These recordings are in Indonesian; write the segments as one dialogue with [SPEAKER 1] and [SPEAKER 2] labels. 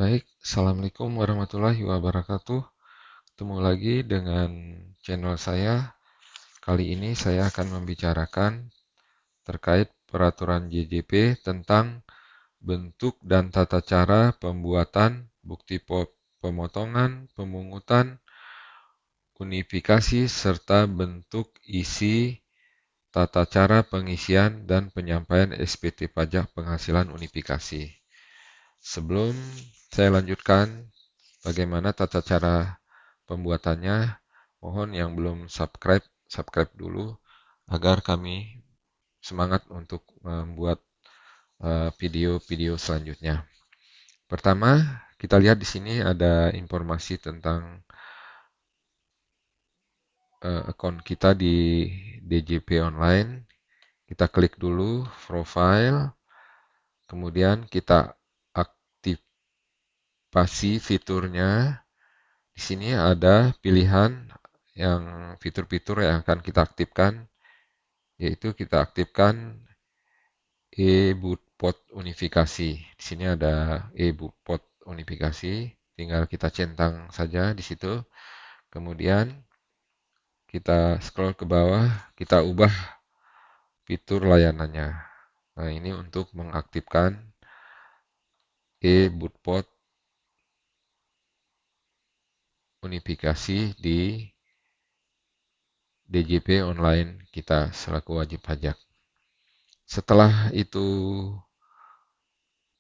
[SPEAKER 1] Baik, Assalamualaikum warahmatullahi wabarakatuh. Ketemu lagi dengan channel saya. Kali ini saya akan membicarakan terkait peraturan JJP tentang bentuk dan tata cara pembuatan bukti pemotongan, pemungutan, unifikasi, serta bentuk isi, tata cara pengisian dan penyampaian SPT pajak penghasilan unifikasi. Sebelum saya lanjutkan bagaimana tata cara pembuatannya, mohon yang belum subscribe dulu agar kami semangat untuk membuat video-video selanjutnya. Pertama, kita lihat di sini ada informasi tentang akun kita di DJP Online. Kita klik dulu profile, kemudian kita aktifasi fiturnya. Di sini ada pilihan yang fitur-fitur yang akan kita aktifkan, yaitu kita aktifkan e-Butpot unifikasi. Di sini ada e-Butpot unifikasi, tinggal kita centang saja di situ. Kemudian kita scroll ke bawah, kita ubah fitur layanannya. Nah, ini untuk mengaktifkan e-Butpot unifikasi di DJP online kita selaku wajib pajak. Setelah itu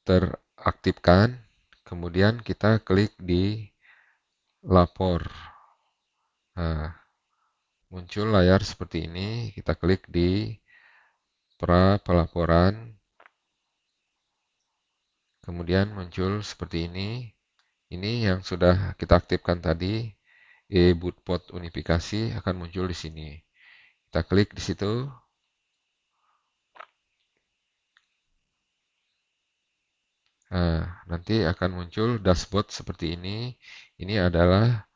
[SPEAKER 1] teraktifkan, kemudian kita klik di lapor. Nah, muncul layar seperti ini, kita klik di pra pelaporan, kemudian muncul seperti ini. Ini yang sudah kita aktifkan tadi, e-Butpot unifikasi akan muncul di sini. Kita klik di situ. Nah, nanti akan muncul dashboard seperti ini. Ini adalah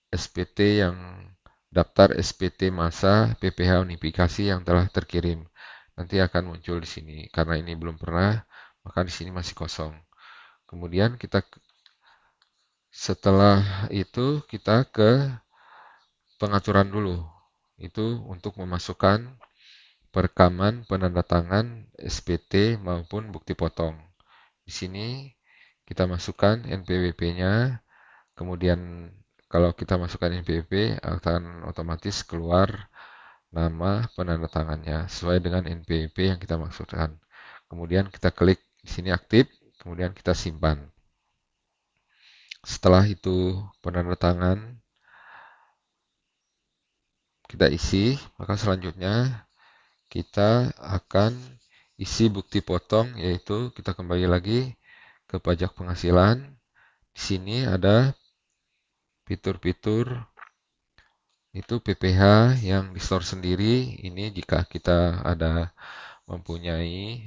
[SPEAKER 1] SPT yang daftar SPT masa PPH unifikasi yang telah terkirim. Nanti akan muncul di sini. Karena ini belum pernah, maka di sini masih kosong. Kemudian setelah itu kita ke pengaturan dulu. Itu untuk memasukkan perekaman penandatangan SPT maupun bukti potong. Di sini kita masukkan NPWP-nya, kemudian kalau kita masukkan NPWP akan otomatis keluar nama penandatangannya sesuai dengan NPWP yang kita masukkan. Kemudian kita klik di sini aktif, kemudian kita simpan. Setelah itu penandatangan kita isi, maka selanjutnya kita akan isi bukti potong, yaitu kita kembali lagi ke pajak penghasilan. Di sini ada fitur-fitur itu PPH yang di store sendiri. Ini jika kita ada mempunyai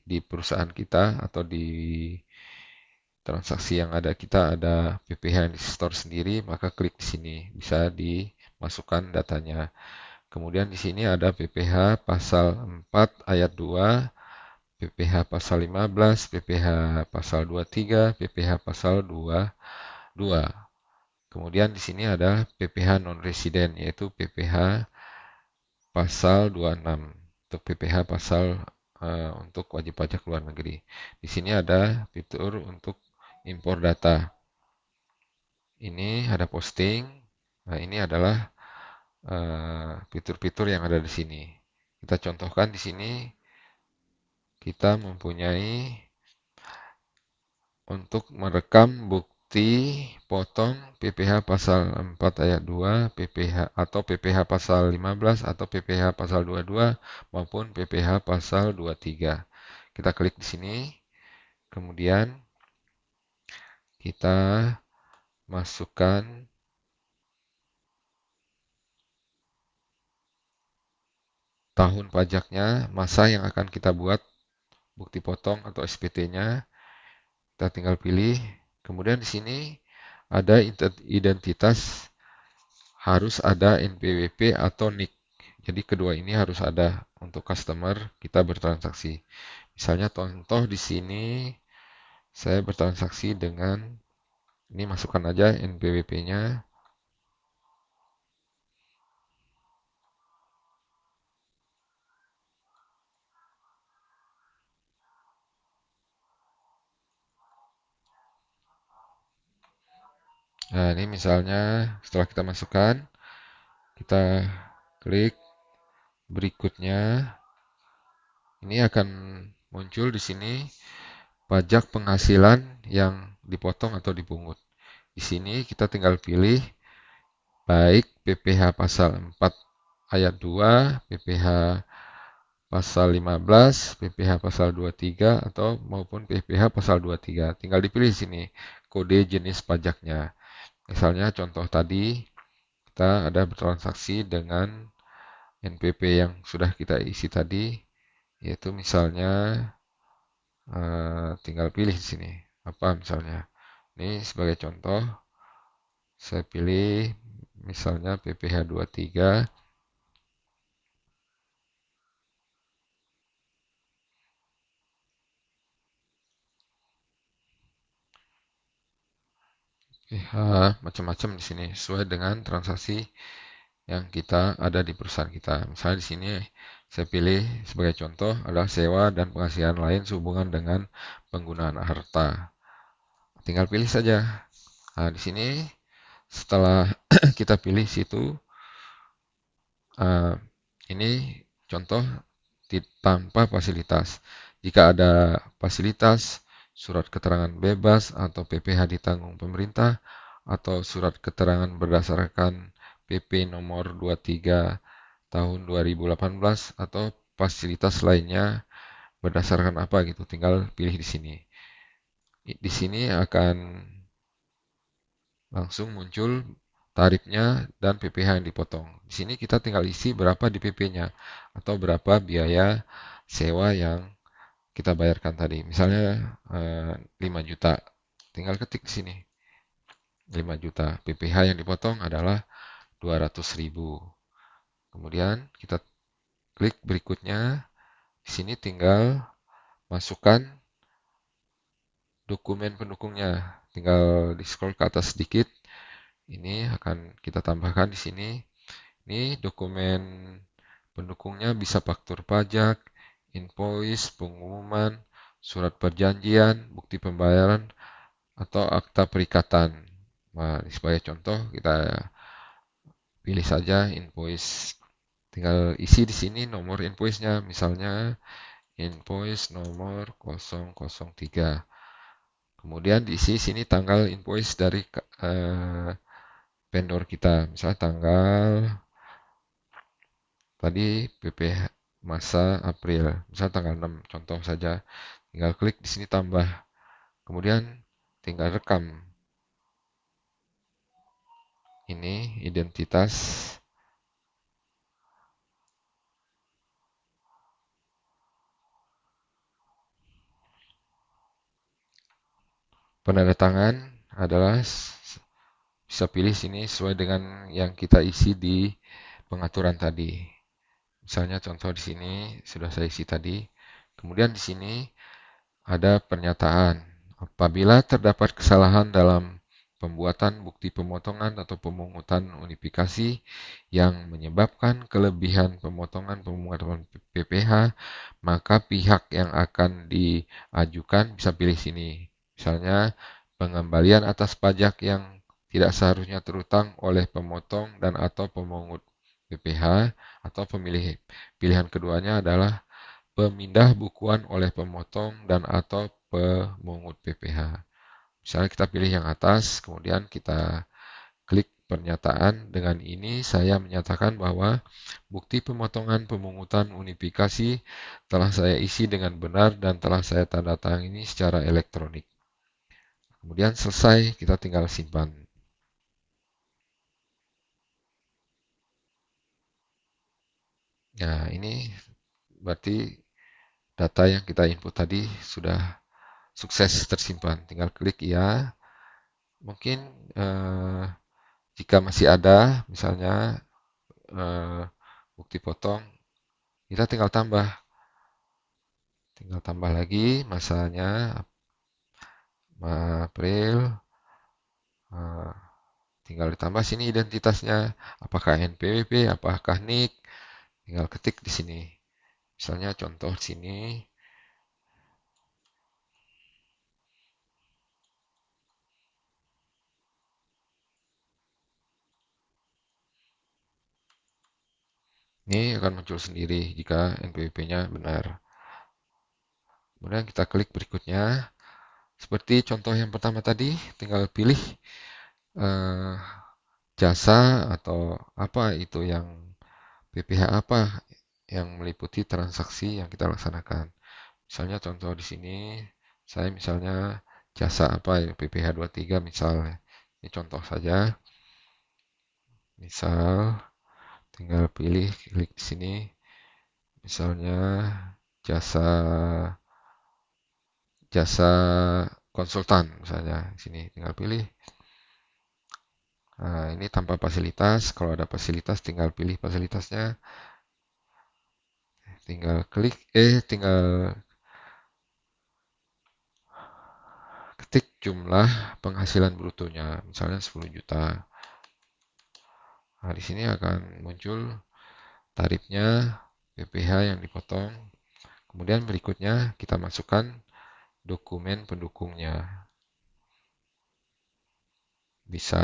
[SPEAKER 1] di perusahaan kita atau di transaksi yang ada kita ada PPH yang di store sendiri, maka klik di sini bisa dimasukkan datanya. Kemudian di sini ada PPH pasal 4 ayat 2, PPH pasal 15, PPH pasal 23, PPH pasal 22. Kemudian di sini ada PPH non-resident, yaitu PPH pasal 26 untuk PPH pasal untuk wajib pajak luar negeri. Di sini ada fitur untuk impor data. Ini ada posting. Nah, ini adalah fitur-fitur yang ada di sini. Kita contohkan di sini kita mempunyai untuk merekam bukti potong PPH pasal 4 ayat 2, PPH atau PPH pasal 15 atau PPH pasal 22 maupun PPH pasal 23. Kita klik di sini. Kemudian kita masukkan tahun pajaknya, masa yang akan kita buat bukti potong atau SPT-nya. Kita tinggal pilih. Kemudian di sini ada identitas, harus ada NPWP atau NIK. Jadi kedua ini harus ada untuk customer kita bertransaksi. Misalnya contoh di sini Saya bertransaksi dengan, ini masukkan aja NPWP-nya. Nah, ini misalnya setelah kita masukkan, kita klik berikutnya. Ini akan muncul di sini pajak penghasilan yang dipotong atau dipungut. Di sini kita tinggal pilih baik PPh pasal 4 ayat 2, PPh pasal 15, PPh pasal 23 atau maupun PPh pasal 23. Tinggal dipilih di sini kode jenis pajaknya. Misalnya contoh tadi kita ada bertransaksi dengan NPP yang sudah kita isi tadi, yaitu misalnya tinggal pilih di sini apa misalnya. Ini sebagai contoh, saya pilih misalnya PPh 23, macam-macam di sini sesuai dengan transaksi yang kita ada di perusahaan kita. Misalnya di sini saya pilih sebagai contoh adalah sewa dan penghasilan lain sehubungan dengan penggunaan harta. Tinggal pilih saja. Nah, di sini setelah kita pilih situ, uh, ini contoh tanpa fasilitas. Jika ada fasilitas, surat keterangan bebas atau PPh ditanggung pemerintah, atau surat keterangan berdasarkan PP nomor 23 tahun 2018 atau fasilitas lainnya berdasarkan apa gitu, tinggal pilih di sini. Di sini akan langsung muncul tarifnya dan PPh yang dipotong. Di sini kita tinggal isi berapa di PP-nya atau berapa biaya sewa yang kita bayarkan tadi. Misalnya 5 juta. Tinggal ketik di sini 5 juta. PPh yang dipotong adalah 200.000. Kemudian kita klik berikutnya. Di sini tinggal masukkan dokumen pendukungnya. Tinggal di scroll ke atas sedikit. Ini akan kita tambahkan di sini. Ini dokumen pendukungnya bisa faktur pajak, invoice, pengumuman, surat perjanjian, bukti pembayaran, atau akta perikatan. Nah, sebagai contoh kita pilih saja invoice. Tinggal isi di sini nomor invoice-nya, misalnya invoice nomor 003. Kemudian diisi sini tanggal invoice dari vendor kita, misalnya tanggal tadi PP masa April, misalnya tanggal 6, contoh saja. Tinggal klik di sini tambah. Kemudian tinggal rekam. Ini identitas penanda tangan adalah bisa pilih sini sesuai dengan yang kita isi di pengaturan tadi. Misalnya contoh di sini sudah saya isi tadi. Kemudian di sini ada pernyataan. Apabila terdapat kesalahan dalam pembuatan bukti pemotongan atau pemungutan unifikasi yang menyebabkan kelebihan pemotongan PPh, maka pihak yang akan diajukan bisa pilih sini. Misalnya pengembalian atas pajak yang tidak seharusnya terutang oleh pemotong dan atau pemungut PPh, atau pilihan keduanya adalah pemindah bukuan oleh pemotong dan atau pemungut PPh. Misalnya kita pilih yang atas, kemudian kita klik pernyataan. Dengan ini saya menyatakan bahwa bukti pemotongan pemungutan unifikasi telah saya isi dengan benar dan telah saya tanda tangani secara elektronik. Kemudian selesai, kita tinggal simpan. Nah, ini berarti data yang kita input tadi sudah sukses tersimpan. Tinggal klik ya. Mungkin jika masih ada, misalnya eh, bukti potong, kita tinggal tambah lagi masanya. April. Nah, tinggal ditambah sini identitasnya, apakah NPWP, apakah NIK, tinggal ketik di sini. Misalnya contoh sini, ini akan muncul sendiri jika NPWP-nya benar. Kemudian kita klik berikutnya. Seperti contoh yang pertama tadi, tinggal pilih eh, jasa atau apa itu yang PPH apa yang meliputi transaksi yang kita laksanakan. Misalnya contoh di sini, saya misalnya jasa apa ya, PPH 23 misalnya. Ini contoh saja. Misal, tinggal pilih, klik di sini. Misalnya jasa jasa konsultan misalnya. Di sini tinggal pilih. Nah, ini tanpa fasilitas. Kalau ada fasilitas, tinggal pilih fasilitasnya. Tinggal klik, tinggal ketik jumlah penghasilan brutonya. Misalnya 10 juta. Nah, di sini akan muncul tarifnya, PPh yang dipotong. Kemudian berikutnya kita masukkan dokumen pendukungnya. Bisa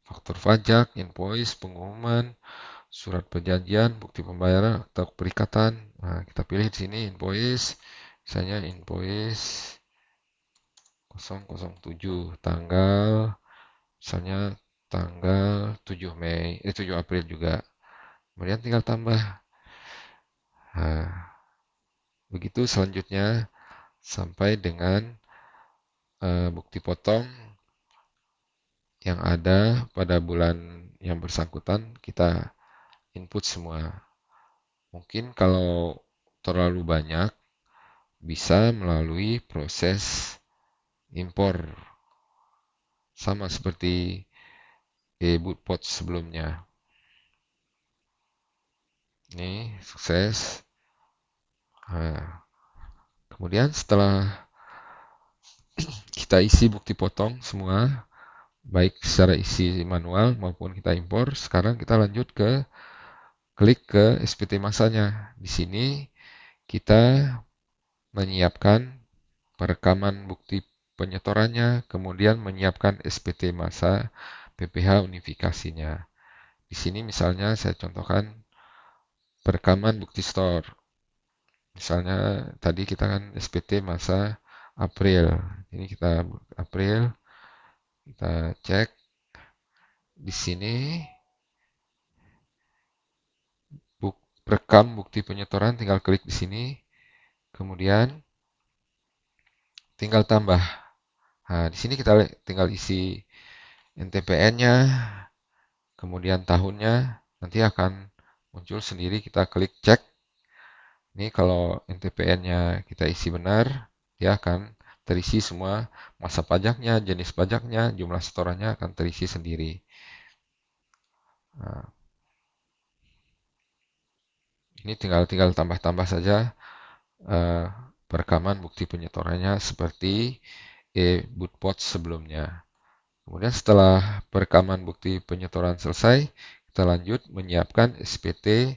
[SPEAKER 1] faktur pajak, invoice, pengumuman, surat perjanjian, bukti pembayaran, atau perikatan. Nah, kita pilih di sini invoice, misalnya invoice 007 tanggal, misalnya tanggal 7 Mei, 7 April juga. Kemudian tinggal tambah. Nah, begitu selanjutnya sampai dengan bukti potong yang ada pada bulan yang bersangkutan kita input semua. Mungkin kalau terlalu banyak bisa melalui proses impor sama seperti bootpot sebelumnya. Ini sukses. Nah, kemudian setelah kita isi bukti potong semua, baik secara isi manual maupun kita impor, sekarang kita lanjut ke klik ke SPT masanya. Di sini kita menyiapkan perekaman bukti penyetorannya, kemudian menyiapkan SPT masa PPh unifikasinya. Di sini misalnya saya contohkan perekaman bukti store. Misalnya tadi kita kan SPT masa April. Ini kita April, kita cek di sini rekam bukti penyetoran, tinggal klik di sini, kemudian tinggal tambah. Nah, di sini kita tinggal isi NTPN-nya, kemudian tahunnya, nanti akan muncul sendiri, kita klik cek. Ini kalau NTPN-nya kita isi benar, dia akan terisi semua masa pajaknya, jenis pajaknya, jumlah setorannya akan terisi sendiri. Nah, ini tinggal tambah-tambah saja uh, perekaman bukti penyetorannya seperti bootpot sebelumnya. Kemudian setelah perekaman bukti penyetoran selesai, kita lanjut menyiapkan SPT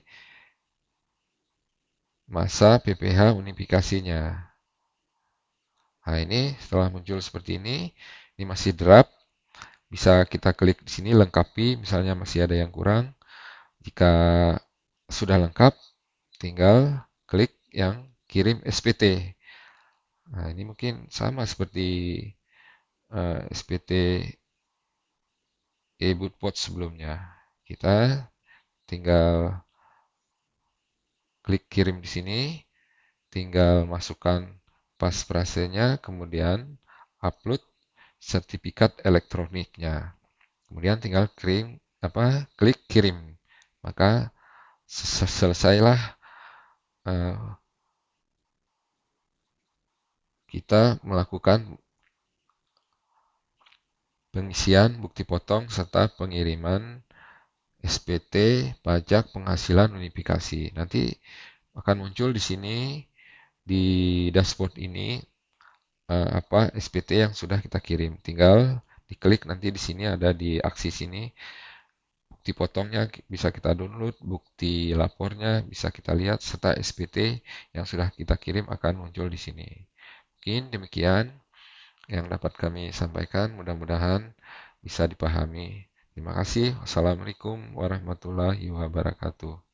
[SPEAKER 1] masa PPh unifikasinya. Nah, ini setelah muncul seperti ini masih draft. Bisa kita klik di sini lengkapi, misalnya masih ada yang kurang. Jika sudah lengkap, tinggal klik yang kirim SPT. Nah, ini mungkin sama seperti SPT e-bootpot sebelumnya. Kita tinggal klik kirim di sini, tinggal masukkan pasbrasenya, kemudian upload sertifikat elektroniknya. Kemudian tinggal klik kirim. Maka selesailah kita melakukan pengisian bukti potong serta pengiriman SPT pajak penghasilan unifikasi. Nanti akan muncul di sini di dashboard ini SPT yang sudah kita kirim. Tinggal diklik nanti di sini ada di aksi sini. Bukti potongnya bisa kita download, bukti lapornya bisa kita lihat, serta SPT yang sudah kita kirim akan muncul di sini. Mungkin demikian yang dapat kami sampaikan, mudah-mudahan bisa dipahami. Terima kasih. Wassalamualaikum warahmatullahi wabarakatuh.